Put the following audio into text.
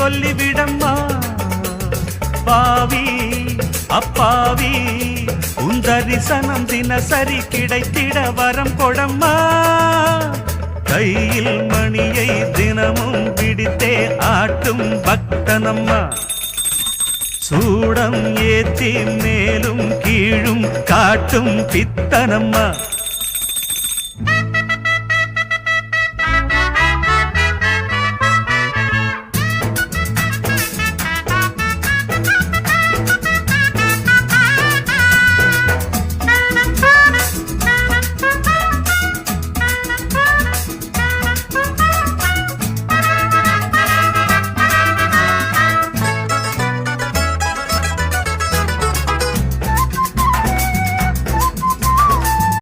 சொல்லிவிடம்மா பாவி அப்பாவி உன் தரிசனம் தினசரி கிடைத்திட வரம் கொடம்மா கையில் மணியை தினமும் பிடித்தே ஆட்டும் பக்தனம்மா சூடம் ஏத்தி மேலும் கீழும் காட்டும் பித்தனம்மா